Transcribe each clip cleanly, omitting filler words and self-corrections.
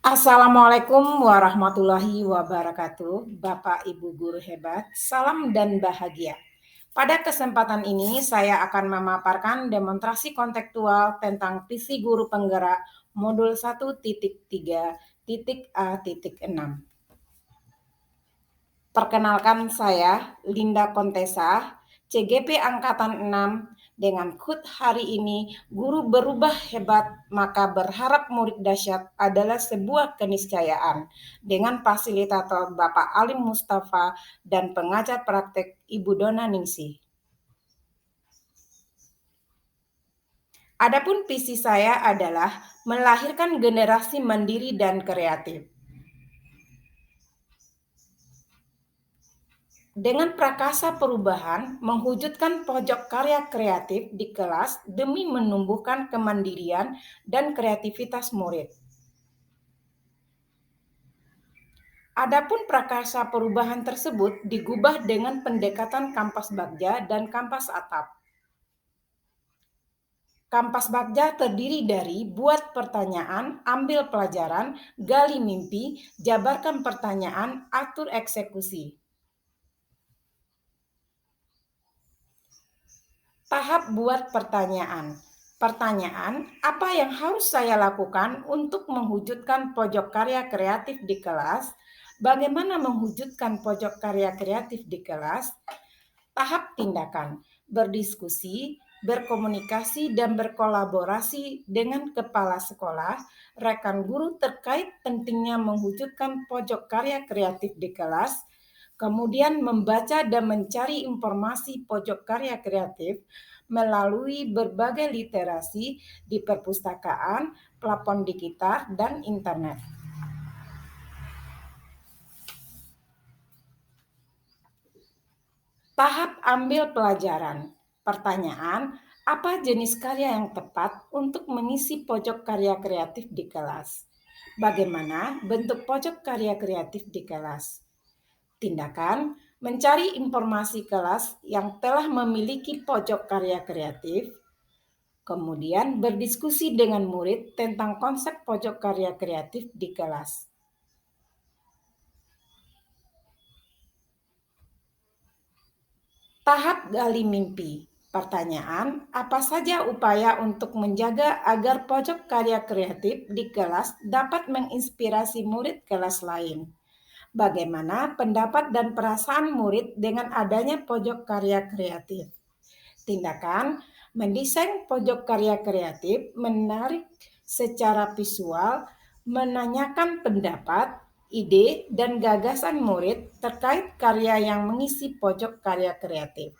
Assalamualaikum warahmatullahi wabarakatuh, Bapak Ibu guru hebat, salam dan bahagia. Pada kesempatan ini saya akan memaparkan demonstrasi kontekstual tentang visi guru penggerak modul 1.3.A.6. Perkenalkan saya Linda Kontesa, CGP Angkatan 6. Dengan KUT hari ini, guru berubah hebat, maka berharap murid dahsyat adalah sebuah keniscayaan. Dengan fasilitator Bapak Alim Mustafa dan pengajar praktek Ibu Dona Ningsih. Adapun visi saya adalah melahirkan generasi mandiri dan kreatif. Dengan prakasa perubahan, mewujudkan pojok karya kreatif di kelas demi menumbuhkan kemandirian dan kreativitas murid. Adapun prakasa perubahan tersebut digubah dengan pendekatan kampas bagja dan kampas atap. Kampas bagja terdiri dari buat pertanyaan, ambil pelajaran, gali mimpi, jabarkan pertanyaan, atur eksekusi. Tahap buat pertanyaan. Pertanyaan, apa yang harus saya lakukan untuk mewujudkan pojok karya kreatif di kelas? Bagaimana mewujudkan pojok karya kreatif di kelas? Tahap tindakan, berdiskusi, berkomunikasi, dan berkolaborasi dengan kepala sekolah, rekan guru terkait pentingnya mewujudkan pojok karya kreatif di kelas, kemudian membaca dan mencari informasi pojok karya kreatif melalui berbagai literasi di perpustakaan, platform digital, dan internet. Tahap ambil pelajaran. Pertanyaan, apa jenis karya yang tepat untuk mengisi pojok karya kreatif di kelas? Bagaimana bentuk pojok karya kreatif di kelas? Tindakan, mencari informasi kelas yang telah memiliki pojok karya kreatif, kemudian berdiskusi dengan murid tentang konsep pojok karya kreatif di kelas. Tahap gali mimpi. Pertanyaan, apa saja upaya untuk menjaga agar pojok karya kreatif di kelas dapat menginspirasi murid kelas lain? Bagaimana pendapat dan perasaan murid dengan adanya pojok karya kreatif? Tindakan, mendesain pojok karya kreatif, menarik secara visual, menanyakan pendapat, ide, dan gagasan murid terkait karya yang mengisi pojok karya kreatif.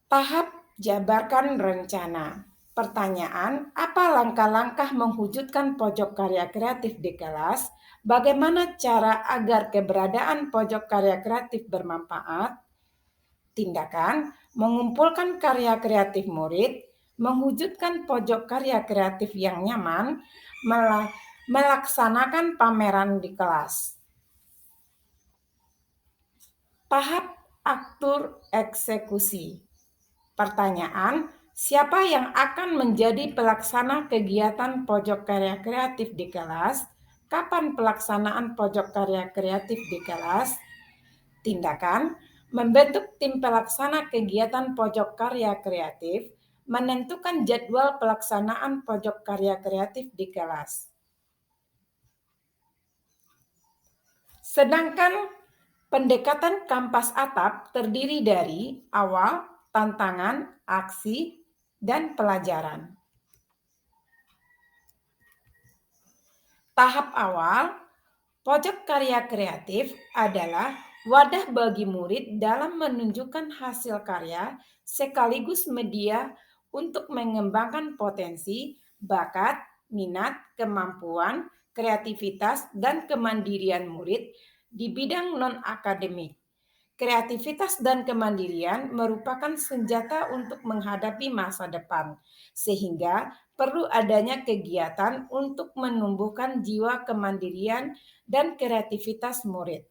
Tahap jabarkan rencana. Pertanyaan, apa langkah-langkah mewujudkan pojok karya kreatif di kelas? Bagaimana cara agar keberadaan pojok karya kreatif bermanfaat? Tindakan, mengumpulkan karya kreatif murid, mewujudkan pojok karya kreatif yang nyaman, melaksanakan pameran di kelas. Tahap atur eksekusi. Pertanyaan, siapa yang akan menjadi pelaksana kegiatan pojok karya kreatif di kelas? Kapan pelaksanaan pojok karya kreatif di kelas? Tindakan, membentuk tim pelaksana kegiatan pojok karya kreatif, menentukan jadwal pelaksanaan pojok karya kreatif di kelas. Sedangkan pendekatan kampas atap terdiri dari awal, tantangan, aksi, dan pelajaran. Tahap awal, pojok karya kreatif adalah wadah bagi murid dalam menunjukkan hasil karya sekaligus media untuk mengembangkan potensi, bakat, minat, kemampuan, kreativitas, dan kemandirian murid di bidang non-akademik. Kreativitas dan kemandirian merupakan senjata untuk menghadapi masa depan, sehingga perlu adanya kegiatan untuk menumbuhkan jiwa kemandirian dan kreativitas murid.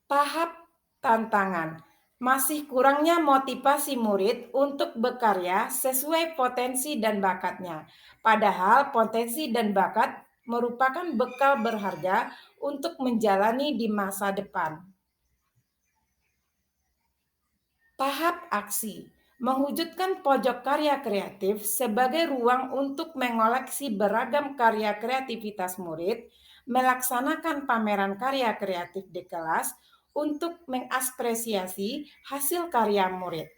Tahap tantangan. Masih kurangnya motivasi murid untuk berkarya sesuai potensi dan bakatnya. Padahal potensi dan bakat merupakan bekal berharga untuk menjalani di masa depan. Tahap aksi mewujudkan pojok karya kreatif sebagai ruang untuk mengoleksi beragam karya kreativitas murid, melaksanakan pameran karya kreatif di kelas untuk mengapresiasi hasil karya murid.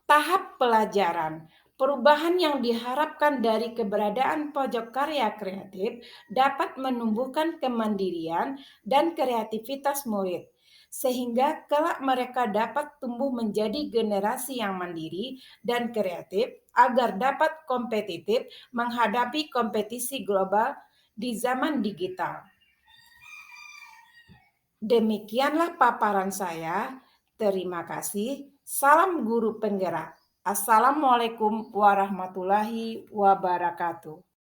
Tahap pelajaran. Perubahan yang diharapkan dari keberadaan pojok karya kreatif dapat menumbuhkan kemandirian dan kreativitas murid, sehingga kelak mereka dapat tumbuh menjadi generasi yang mandiri dan kreatif agar dapat kompetitif menghadapi kompetisi global di zaman digital. Demikianlah paparan saya. Terima kasih. Salam guru penggerak. Assalamualaikum warahmatullahi wabarakatuh.